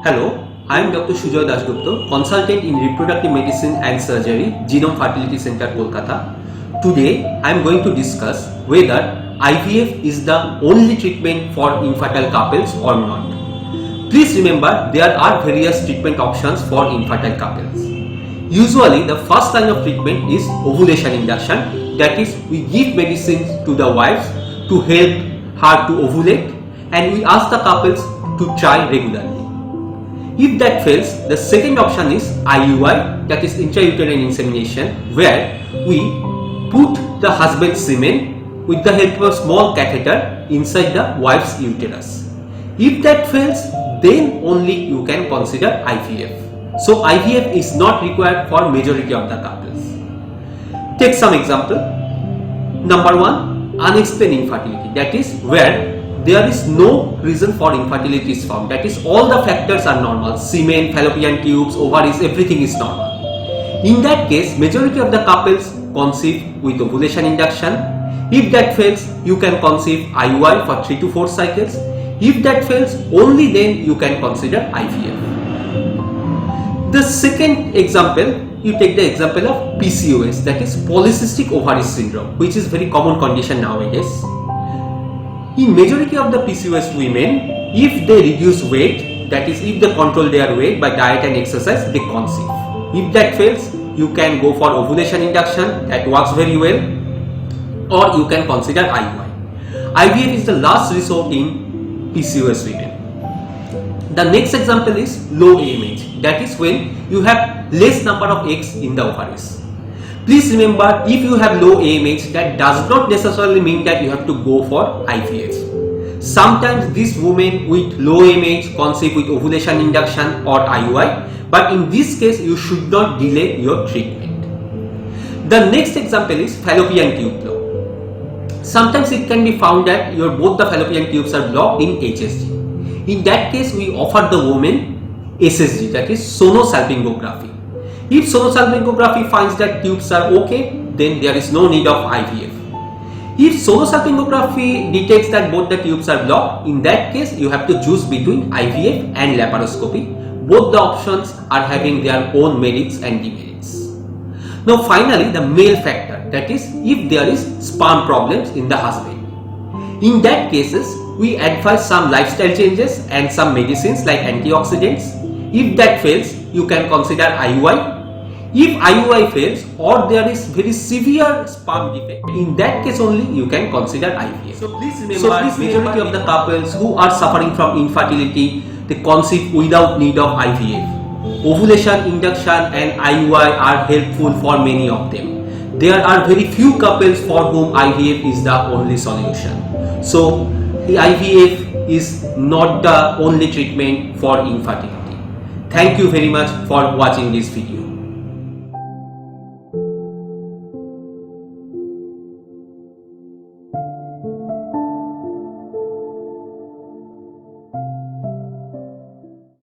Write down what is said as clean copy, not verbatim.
Hello, I am Dr. Sujoy Dasgupta, consultant in reproductive medicine and surgery, Genome Fertility Center, Kolkata. Today, I am going to discuss whether IVF is the only treatment for infertile couples or not. Please remember, there are various treatment options for infertile couples. Usually, the first line of treatment is ovulation induction, that is, we give medicines to the wives to help her to ovulate, and we ask the couples to try regularly. If that fails, the second option is IUI, that is intrauterine insemination, where we put the husband's semen with the help of a small catheter inside the wife's uterus. If that fails, then only you can consider IVF. So IVF is not required for majority of the couples. Take some example. Number one, unexplained infertility, that is where there is no reason for infertility is found, that is all the factors are normal, semen, fallopian tubes, ovaries, everything is normal. In that case, majority of the couples conceive with ovulation induction. If that fails, you can conceive IUI for 3 to 4 cycles. If that fails, only then you can consider IVF. The second example, you take the example of PCOS, that is polycystic ovary syndrome, which is very common condition nowadays. In majority of the PCOS women, if they reduce weight, that is if they control their weight by diet and exercise, they conceive. If that fails, you can go for ovulation induction, that works very well, or you can consider IUI. IVF is the last resort in PCOS women. The next example is low AMH, that is when you have less number of eggs in the ovaries. Please remember, if you have low AMH, that does not necessarily mean that you have to go for IVF. Sometimes these women with low AMH conceive with ovulation induction or IUI, but in this case you should not delay your treatment. The next example is fallopian tube block. Sometimes it can be found that both the fallopian tubes are blocked in HSG. In that case, we offer the woman SSG, that is sonosalpingography. If sonosalpingography finds that tubes are okay, then there is no need of IVF. If sonosalpingography detects that both the tubes are blocked, in that case you have to choose between IVF and laparoscopy. Both the options are having their own merits and demerits. Now finally, the male factor, that is if there is sperm problems in the husband. In that cases, we advise some lifestyle changes and some medicines like antioxidants. If that fails, you can consider IUI. If IUI fails or there is very severe sperm defect, in that case only you can consider IVF. So please remember, majority of the couples who are suffering from infertility, they conceive without need of IVF. Ovulation induction and IUI are helpful for many of them. There are very few couples for whom IVF is the only solution. So the IVF is not the only treatment for infertility. Thank you very much for watching this video.